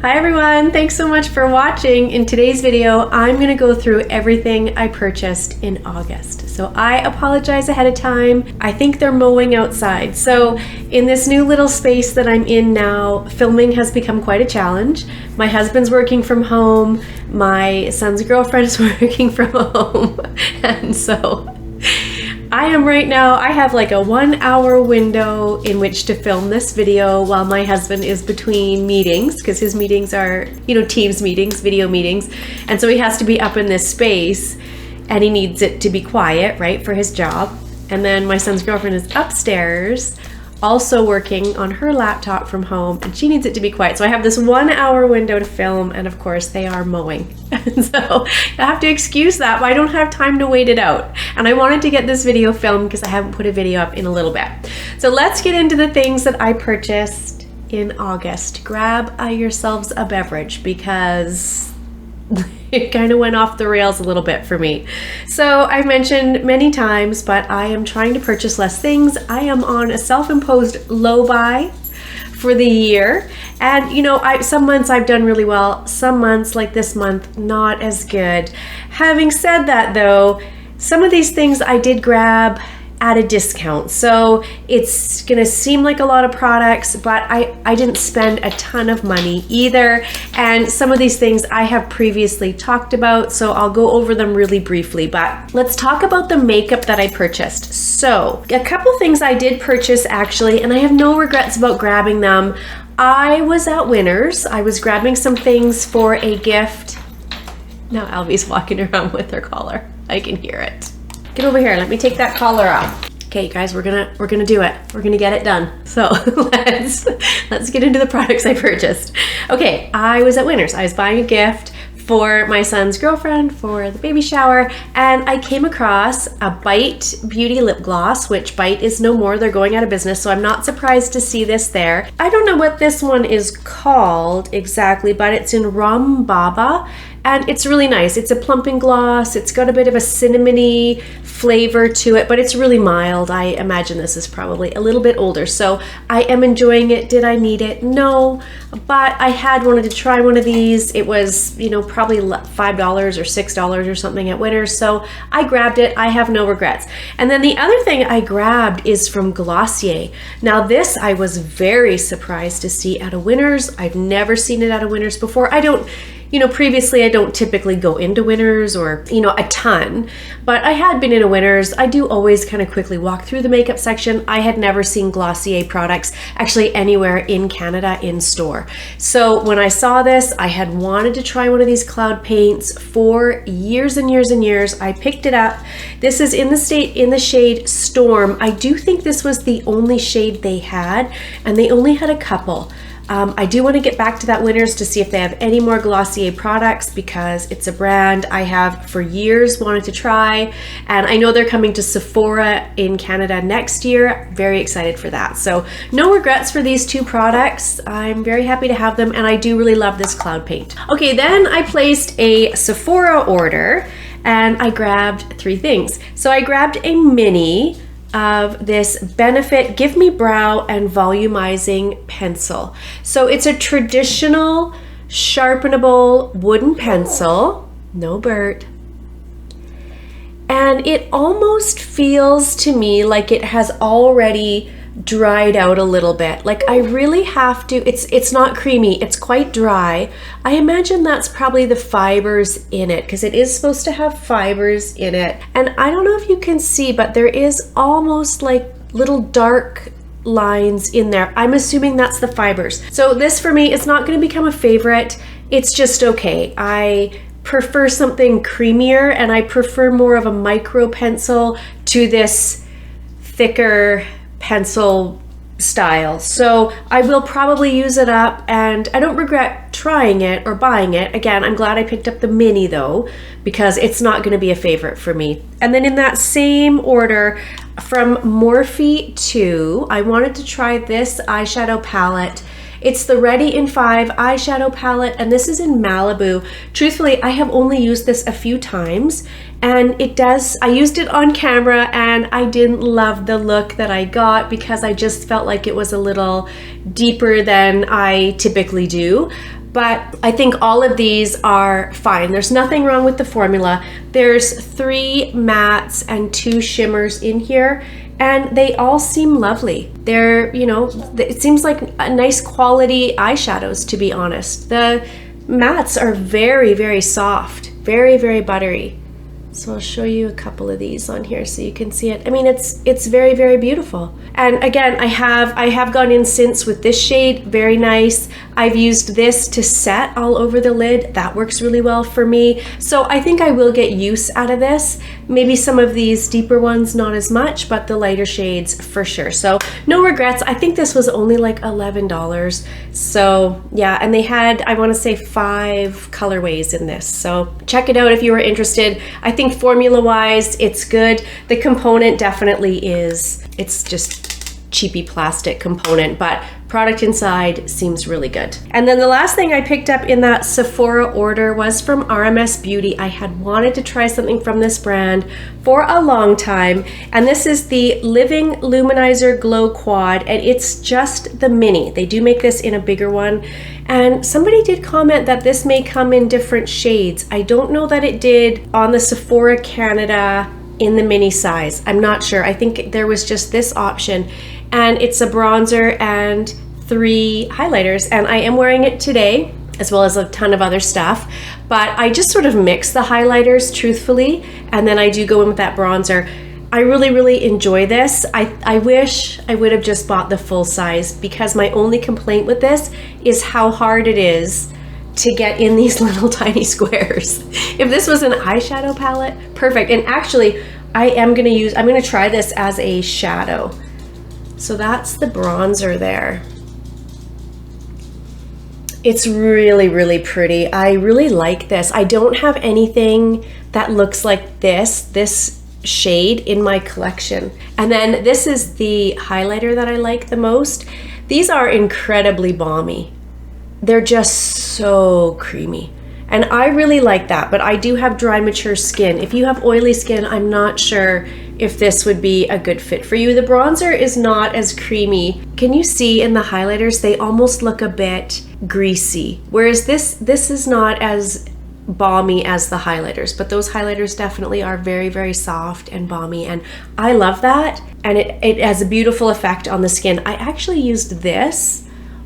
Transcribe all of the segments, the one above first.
Hi everyone, thanks so much for watching. In today's video, I'm gonna go through everything I purchased in August. So I apologize ahead of time. I think they're mowing outside. So in this new little space that I'm in now, filming has become quite a challenge. My husband's working from home, my son's girlfriend is working from home, and so I am right now, I have like a 1 hour window in which to film this video while my husband is between meetings, because his meetings are, Teams meetings, video meetings. And so he has to be up in this space and he needs it to be quiet, right, for his job. And then my son's girlfriend is upstairs, also working on her laptop from home, and she needs it to be quiet. So I have this 1 hour window to film, and of course they are mowing. And so I have to excuse that, but I don't have time to wait it out. And I wanted to get this video filmed because I haven't put a video up in a little bit. So let's get into the things that I purchased in August. Grab yourselves a beverage because it kind of went off the rails a little bit for me. So I've mentioned many times, but I am trying to purchase less things. I am on a self-imposed low buy for the year. And some months I've done really well. Some months, like this month, not as good. Having said that though, some of these things I did grab at a discount. So it's gonna seem like a lot of products, but I didn't spend a ton of money either. And some of these things I have previously talked about, so I'll go over them really briefly. But let's talk about the makeup that I purchased. So a couple things I did purchase actually, and I have no regrets about grabbing them. I was at Winners. I was grabbing some things for a gift. Now Albie's walking around with her collar. I can hear it. Get over here, let me take that collar off. Okay, guys, we're gonna do it. We're gonna get it done. So let's get into the products I purchased. Okay, I was at Winners. I was buying a gift for my son's girlfriend for the baby shower, and I came across a Bite Beauty lip gloss, which Bite is no more. They're going out of business, so I'm not surprised to see this there. I don't know what this one is called exactly, but it's in Rum Baba. And it's really nice. It's a plumping gloss. It's got a bit of a cinnamony flavor to it, but it's really mild. I imagine this is probably a little bit older. So I am enjoying it. Did I need it? No, but I had wanted to try one of these. It was, probably $5 or $6 or something at Winners. So I grabbed it. I have no regrets. And then the other thing I grabbed is from Glossier. Now this I was very surprised to see at a Winners. I've never seen it at a Winners before. Previously I don't typically go into Winners or, a ton, but I had been in a Winners. I do always kind of quickly walk through the makeup section. I had never seen Glossier products actually anywhere in Canada in store. So when I saw this, I had wanted to try one of these cloud paints for years and years and years. I picked it up. This is in the shade Storm. I do think this was the only shade they had, and they only had a couple. I do want to get back to that Winners to see if they have any more Glossier products, because it's a brand I have for years wanted to try, and I know they're coming to Sephora in Canada next year. Very excited for that. So no regrets for these two products. I'm very happy to have them, and I do really love this cloud paint. Okay, then I placed a Sephora order and I grabbed 3 things. So I grabbed a mini of this Benefit Give Me Brow and Volumizing Pencil. So it's a traditional sharpenable wooden pencil, no Bert. And it almost feels to me like it has already dried out a little bit. Like I really have to, it's not creamy, it's quite dry. I imagine that's probably the fibers in it, because it is supposed to have fibers in it. And I don't know if you can see, but there is almost like little dark lines in there. I'm assuming that's the fibers. So this for me is not going to become a favorite. It's just okay. I prefer something creamier, and I prefer more of a micro pencil to this thicker pencil style. So I will probably use it up, and I don't regret trying it or buying it. Again, I'm glad I picked up the mini though, because it's not going to be a favorite for me. And then in that same order from Morphe 2, I wanted to try this eyeshadow palette. It's the Ready in 5 eyeshadow palette, and this is in Malibu. Truthfully, I have only used this a few times, and I used it on camera, and I didn't love the look that I got because I just felt like it was a little deeper than I typically do. but I think all of these are fine. There's nothing wrong with the formula. There's 3 mattes and 2 shimmers in here, and they all seem lovely. They're, you know, it seems like a nice quality eyeshadows, to be honest. The mattes are very, very soft, very, very buttery. So I'll show you a couple of these on here so you can see it. I mean, it's very, very beautiful. And again, I have gone in since with this shade, very nice. I've used this to set all over the lid. That works really well for me. So I think I will get use out of this. Maybe some of these deeper ones, not as much, but the lighter shades for sure. So no regrets. I think this was only like $11. So yeah, and they had, I want to say 5 colorways in this. So check it out if you are interested. I think formula wise, it's good. The component definitely is, it's just cheapy plastic component, but product inside seems really good. And then the last thing I picked up in that Sephora order was from RMS Beauty. I had wanted to try something from this brand for a long time, and this is the Living Luminizer Glow Quad, and it's just the mini. They do make this in a bigger one, and somebody did comment that this may come in different shades. I don't know that it did on the Sephora Canada in the mini size. I'm not sure. I think there was just this option, and it's a bronzer and 3 highlighters, and I am wearing it today as well as a ton of other stuff, but I just sort of mix the highlighters truthfully, and then I do go in with that bronzer. I really, really enjoy this. I wish I would have just bought the full size, because my only complaint with this is how hard it is to get in these little tiny squares. If this was an eyeshadow palette, perfect. And actually, I'm gonna try this as a shadow. So that's the bronzer there. It's really, really pretty. I really like this. I don't have anything that looks like this shade in my collection. And then this is the highlighter that I like the most. These are incredibly balmy. They're just so creamy. And I really like that, but I do have dry, mature skin. If you have oily skin, I'm not sure if this would be a good fit for you. The bronzer is not as creamy. Can you see in the highlighters, they almost look a bit greasy, whereas this is not as balmy as the highlighters, but those highlighters definitely are very, very soft and balmy, and I love that, and it has a beautiful effect on the skin. I actually used this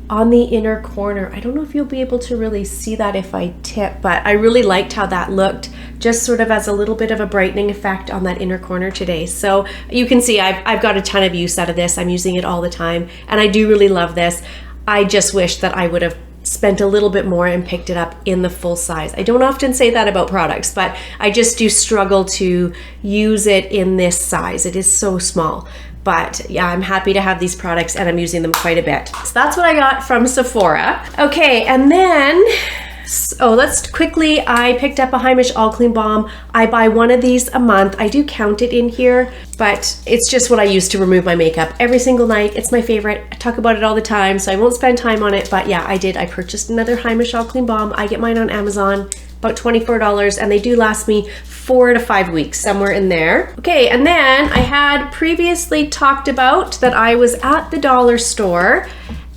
on the inner corner. I don't know if you'll be able to really see that if I tip, but I really liked how that looked, just sort of as a little bit of a brightening effect on that inner corner today. So you can see I've got a ton of use out of this. I'm using it all the time, and I do really love this. I just wish that I would have spent a little bit more and picked it up in the full size. I don't often say that about products, but I just do struggle to use it in this size. It is so small. But yeah, I'm happy to have these products, and I'm using them quite a bit. So that's what I got from Sephora. Okay, and then, let's quickly, I picked up a Heimish All Clean Balm. I buy one of these a month. I do count it in here, but it's just what I use to remove my makeup every single night. It's my favorite. I talk about it all the time, so I won't spend time on it, but yeah, I purchased another Heimish All Clean Balm. I get mine on Amazon, about $24, and they do last me 4 to 5 weeks, somewhere in there. Okay, and then I had previously talked about that I was at the dollar store,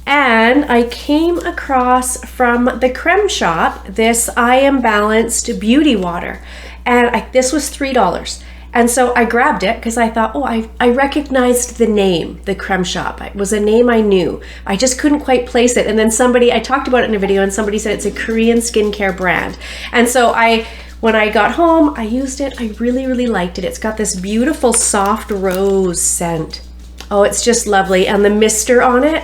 and I came across from the Creme Shop this I Am Balanced Beauty Water, and this was $3. And so I grabbed it because I thought, oh, I recognized the name, the Creme Shop. It was a name I knew. I just couldn't quite place it. And then I talked about it in a video, and somebody said it's a Korean skincare brand. And so when I got home, I used it. I really, really liked it. It's got this beautiful soft rose scent. Oh, it's just lovely. And the mister on it,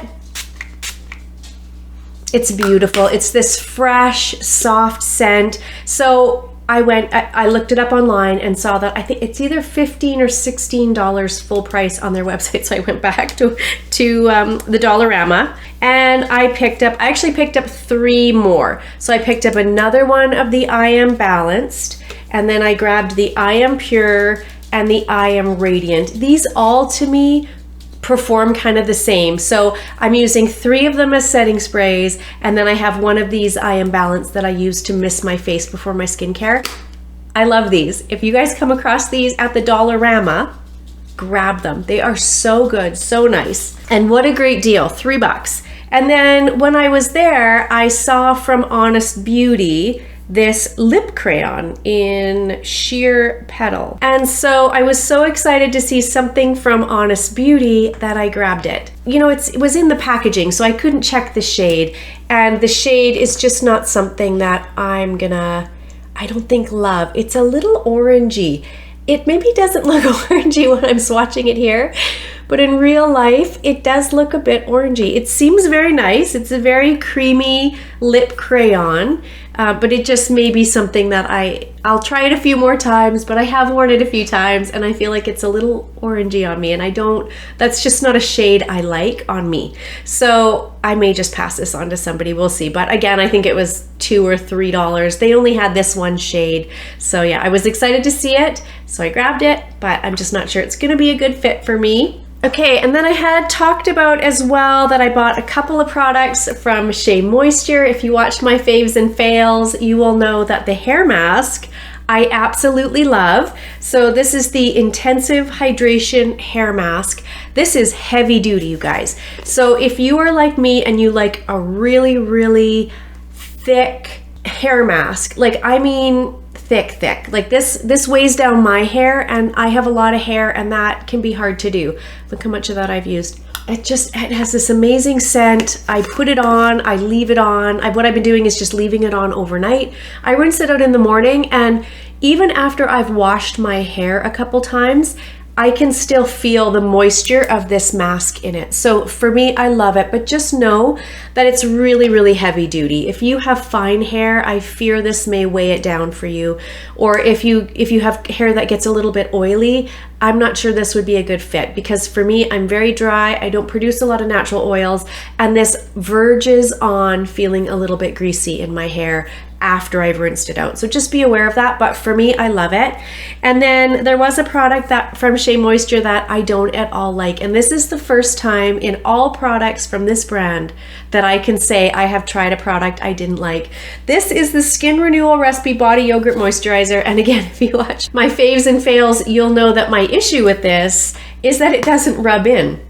it's beautiful. It's this fresh, soft scent. So I looked it up online and saw that I think it's either $15 or $16 full price on their website. So I went back to the Dollarama, and I actually picked up 3 more. So I picked up another one of the I Am Balanced, and then I grabbed the I Am Pure and the I Am Radiant. These all, to me, perform kind of the same. So I'm using 3 of them as setting sprays, and then I have one of these I Am Balanced that I use to mist my face before my skincare. I love these. If you guys come across these at the Dollarama, grab them. They are so good, so nice. And what a great deal, $3. And then when I was there, I saw from Honest Beauty this lip crayon in sheer petal. And so I was so excited to see something from Honest Beauty that I grabbed it. You know, it was in the packaging, so I couldn't check the shade. And the shade is just not something that I'm gonna, I don't think, love. It's a little orangey. It maybe doesn't look orangey when I'm swatching it here, but in real life, it does look a bit orangey. It seems very nice. It's a very creamy lip crayon, but it just may be something that I'll try it a few more times, but I have worn it a few times and I feel like it's a little orangey on me, and that's just not a shade I like on me. So I may just pass this on to somebody, we'll see. But again, I think it was $2 or $3. They only had this one shade. So yeah, I was excited to see it, so I grabbed it, but I'm just not sure it's gonna be a good fit for me. Okay, and then I had talked about as well that I bought a couple of products from Shea Moisture. If you watched my faves and fails, you will know that the hair mask I absolutely love. So this is the Intensive Hydration Hair Mask. This is heavy duty, you guys. So if you are like me and you like a really, really thick hair mask, like I mean thick, like this weighs down my hair, and I have a lot of hair and that can be hard to do. Look how much of that I've used. It has this amazing scent. I put it on, I leave it on. What I've been doing is just leaving it on overnight. I rinse it out in the morning, and even after I've washed my hair a couple times, I can still feel the moisture of this mask in it. So for me, I love it, but just know that it's really, really heavy duty. If you have fine hair, I fear this may weigh it down for you. Or if you have hair that gets a little bit oily, I'm not sure this would be a good fit, because for me, I'm very dry. I don't produce a lot of natural oils, and this verges on feeling a little bit greasy in my hair after I've rinsed it out. So just be aware of that, but for me, I love it. And then there was a product that from Shea Moisture that I don't at all like, and this is the first time in all products from this brand that I can say I have tried a product I didn't like. This is the Skin Renewal Recipe Body Yogurt Moisturizer, and again, if you watch my faves and fails, you'll know that my issue with this is that it doesn't rub in.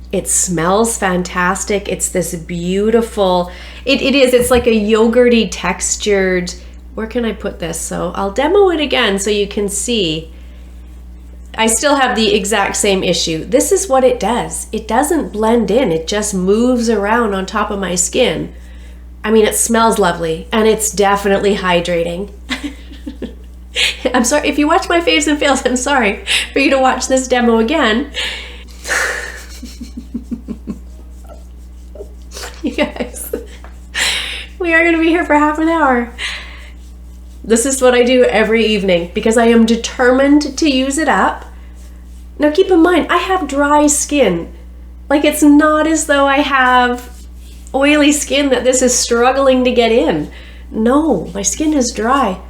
It smells fantastic. It's this beautiful, it's like a yogurty textured, where can I put this? So I'll demo it again so you can see. I still have the exact same issue. This is what it does. It doesn't blend in. It just moves around on top of my skin. I mean, it smells lovely, and it's definitely hydrating. I'm sorry, if you watch my faves and fails, I'm sorry for you to watch this demo again. You guys, we are gonna be here for half an hour. This is what I do every evening because I am determined to use it up. Now keep in mind, I have dry skin. Like, it's not as though I have oily skin that this is struggling to get in. No, my skin is dry.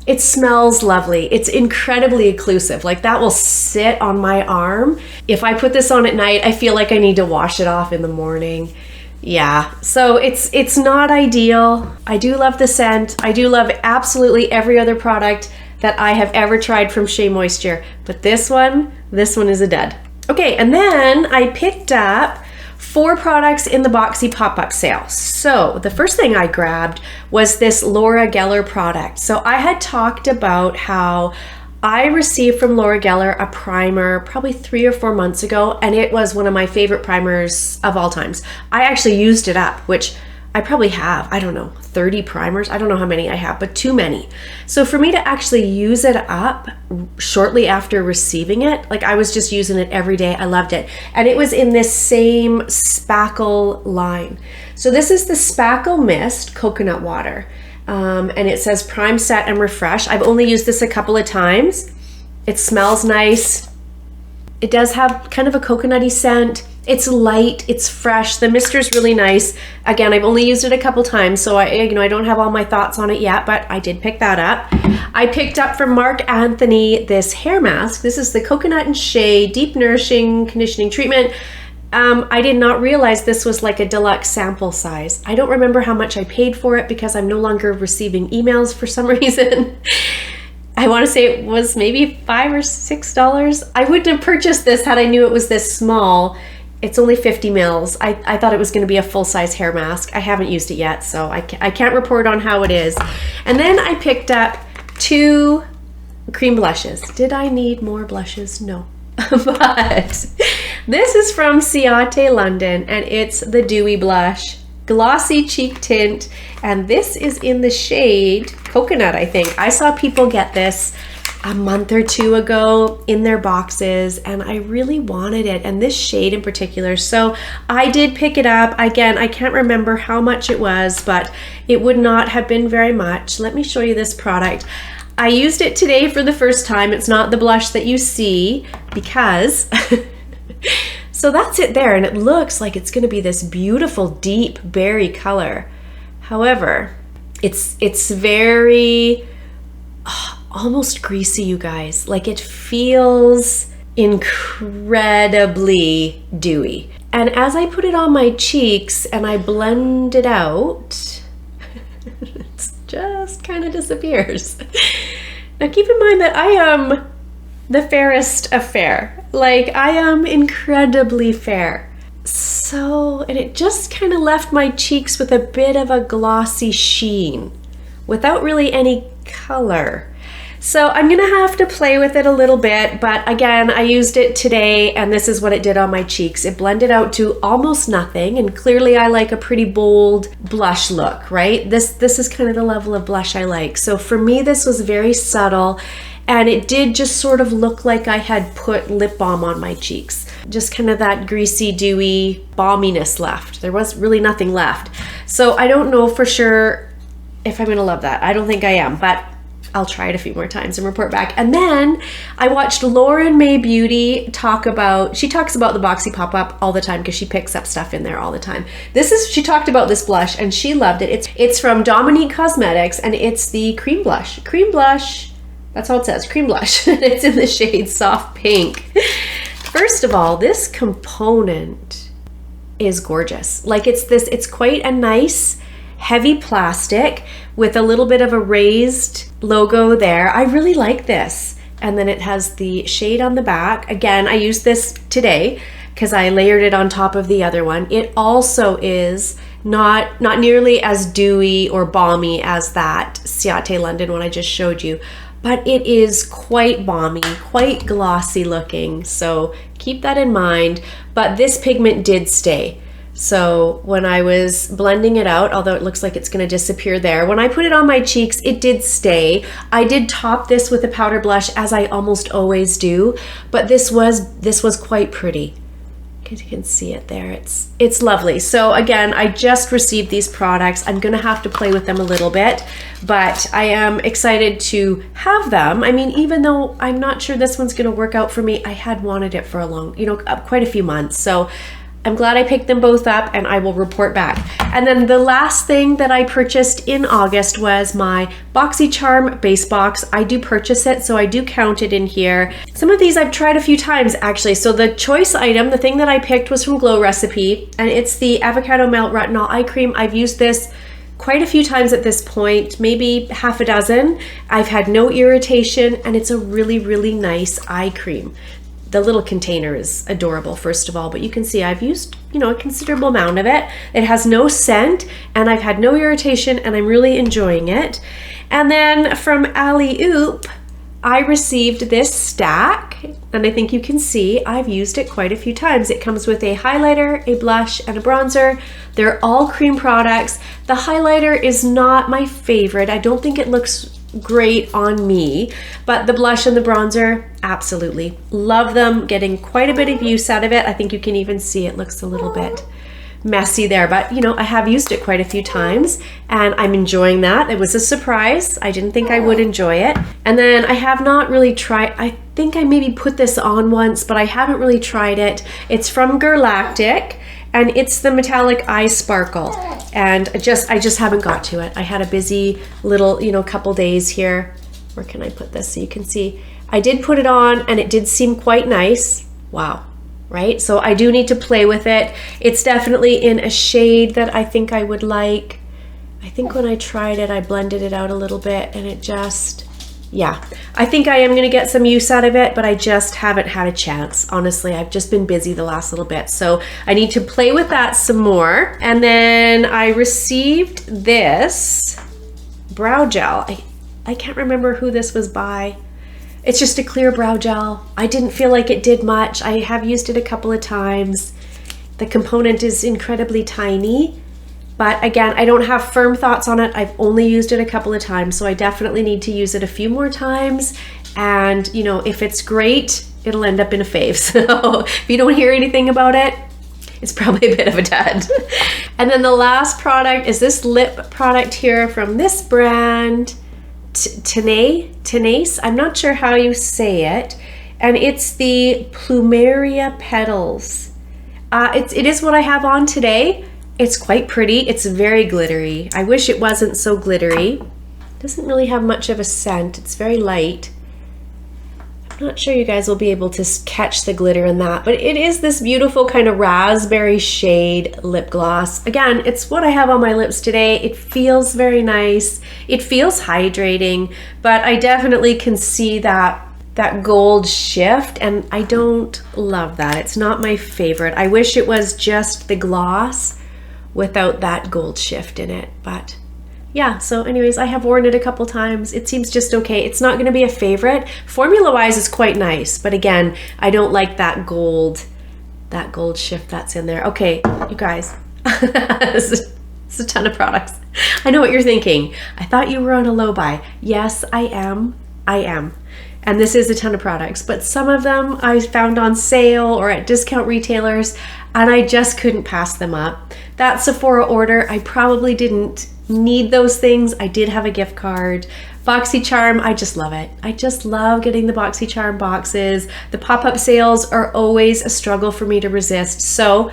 It smells lovely. It's incredibly occlusive. Like, that will sit on my arm. If I put this on at night, I feel like I need to wash it off in the morning. Yeah, so it's not ideal. I do love the scent. I do love absolutely every other product that I have ever tried from Shea Moisture, but this one is a dud. Okay, and then I picked up 4 products in the Boxy pop-up sale. So the first thing I grabbed was this Laura Geller product. So I had talked about how I received from Laura Geller a primer probably 3 or 4 months ago, and it was one of my favorite primers of all times. I actually used it up, which I probably have, I don't know, 30 primers. I don't know how many I have, but too many. So for me to actually use it up shortly after receiving it, like I was just using it every day. I loved it. And it was in this same spackle line. So this is the Spackle Mist Coconut Water. And it says prime, set, and refresh. I've only used this a couple of times. It smells nice. It does have kind of a coconutty scent. It's light, it's fresh. The mister is really nice. Again, I've only used it a couple times, so I don't have all my thoughts on it yet, but I did pick that up. I picked up from Marc Anthony this hair mask. This is the Coconut and Shea Deep Nourishing Conditioning Treatment. I did not realize this was like a deluxe sample size. I don't remember how much I paid for it because I'm no longer receiving emails for some reason. I want to say it was maybe $5 or $6. I wouldn't have purchased this had I knew it was this small. It's only 50 mils. I thought it was going to be a full-size hair mask. I haven't used it yet, so I can't report on how it is. And then I picked up 2 cream blushes. Did I need more blushes? No. But this is from Ciate London, and it's the Dewy Blush Glossy Cheek Tint, and this is in the shade Coconut, I think. I saw people get this a month or 2 ago in their boxes, and I really wanted it, and this shade in particular, so I did pick it up. Again, I can't remember how much it was, but it would not have been very much. Let me show you this product. I used it today for the first time. It's not the blush that you see because so that's it there, and it looks like it's going to be this beautiful deep berry color. However, it's very almost greasy, you guys. Like, it feels incredibly dewy. And as I put it on my cheeks and I blend it out, it just kind of disappears. Now keep in mind that I am the fairest of fair. Like, I am incredibly fair. So, and it just kind of left my cheeks with a bit of a glossy sheen without really any color. So I'm gonna have to play with it a little bit, but again, I used it today and this is what it did on my cheeks. It blended out to almost nothing, and clearly I like a pretty bold blush look, right? This is kind of the level of blush I like. So for me, this was very subtle, and it did just sort of look like I had put lip balm on my cheeks. Just kind of that greasy, dewy balminess left. There was really nothing left. So I don't know for sure if I'm gonna love that. I don't think I am, but I'll try it a few more times and report back. And then I watched Lauren May Beauty talk about, she talks about the Boxy Pop-Up all the time because she picks up stuff in there all the time. She talked about this blush and she loved it. It's from Dominique Cosmetics, and it's the cream blush. Cream blush, that's all it says, cream blush. It's in the shade Soft Pink. First of all, this component is gorgeous. Like, it's quite a nice heavy plastic with a little bit of a raised logo there. I really like this. And then it has the shade on the back. Again, I used this today because I layered it on top of the other one. It also is not nearly as dewy or balmy as that Ciate London one I just showed you, but it is quite balmy, quite glossy looking. So keep that in mind. But this pigment did stay. So when I was blending it out, although it looks like it's going to disappear there, when I put it on my cheeks, it did stay. I did top this with a powder blush, as I almost always do, but this was quite pretty. You can see it there. It's lovely. So again, I just received these products. I'm going to have to play with them a little bit, but I am excited to have them. I mean, even though I'm not sure this one's going to work out for me, I had wanted it for a long, quite a few months. So I'm glad I picked them both up, and I will report back. And then the last thing that I purchased in August was my BOXYCHARM base box. I do purchase it, so I do count it in here. Some of these I've tried a few times actually. So the choice item, the thing that I picked, was from Glow Recipe, and it's the Avocado Melt Retinol Eye Cream. I've used this quite a few times at this point, maybe half a dozen. I've had no irritation, and it's a really, really nice eye cream. The little container is adorable, first of all, but you can see I've used, a considerable amount of it. It has no scent, and I've had no irritation, and I'm really enjoying it. And then from Alleyoop, I received this stack, and I think you can see I've used it quite a few times. It comes with a highlighter, a blush, and a bronzer. They're all cream products. The highlighter is not my favorite. I don't think it looks great on me, but the blush and the bronzer, absolutely love them. Getting quite a bit of use out of it. I think you can even see it looks a little bit messy there, but I have used it quite a few times, and I'm enjoying that. It was a surprise. I didn't think I would enjoy it. And then I have not really tried, I think I maybe put this on once, but I haven't really tried it. It's from Girlactik, and it's the Metallic Eye Sparkle, and I just haven't got to it. I had a busy little couple days here. Where can I put this so you can see? I did put it on, and it did seem quite nice. Wow, right? So I do need to play with it. It's definitely in a shade that I think I would like. I think when I tried it, I blended it out a little bit, and it just yeah, I think I am gonna get some use out of it, but I just haven't had a chance. Honestly, I've just been busy the last little bit. So I need to play with that some more. And then I received this brow gel. I can't remember who this was by. It's just a clear brow gel. I didn't feel like it did much. I have used it a couple of times. The component is incredibly tiny. But again, I don't have firm thoughts on it. I've only used it a couple of times, so I definitely need to use it a few more times. And you know, if it's great, it'll end up in a fave. So if you don't hear anything about it, it's probably a bit of a dud. And then the last product is this lip product here from this brand, Tanais. I'm not sure how you say it. And it's the Plumeria Petals. It is what I have on today. It's quite pretty. It's very glittery. I wish it wasn't so glittery. Doesn't really have much of a scent. It's very light. I'm not sure you guys will be able to catch the glitter in that, but it is this beautiful kind of raspberry shade lip gloss. Again, it's what I have on my lips today. It feels very nice. It feels hydrating, but I definitely can see that gold shift, and I don't love that. It's not my favorite. I wish it was just the gloss without that gold shift in it. But yeah, so anyways, I have worn it a couple times. It seems just okay. It's not going to be a favorite. Formula wise, it's quite nice, but again, I don't like that gold shift that's in there. Okay, you guys, this is a ton of products. I know what you're thinking. I thought you were on a low buy. Yes, I am. And this is a ton of products, but some of them I found on sale or at discount retailers, and I just couldn't pass them up. That Sephora order, I probably didn't need those things. I did have a gift card. BOXYCHARM, I just love it. I just love getting the BOXYCHARM boxes. The pop-up sales are always a struggle for me to resist. So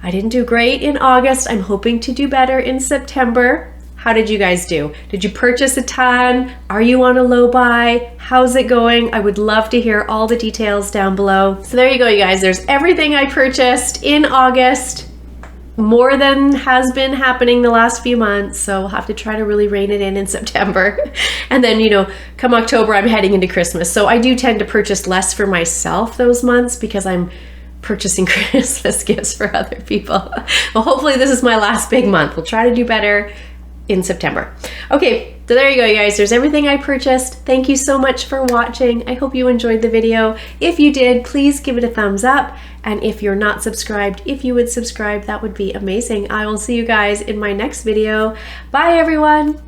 I didn't do great in August. I'm hoping to do better in September. How did you guys do? Did you purchase a ton? Are you on a low buy? How's it going? I would love to hear all the details down below. So there you go, you guys. There's everything I purchased in August. More than has been happening the last few months, so we'll have to try to really rein it in September. And then, you know, come October, I'm heading into Christmas. So I do tend to purchase less for myself those months because I'm purchasing Christmas gifts for other people. Well, hopefully this is my last big month. We'll try to do better in September. Okay, so there you go, you guys. There's everything I purchased. Thank you so much for watching. I hope you enjoyed the video. If you did, please give it a thumbs up. And if you're not subscribed, if you would subscribe, that would be amazing. I will see you guys in my next video. Bye, everyone.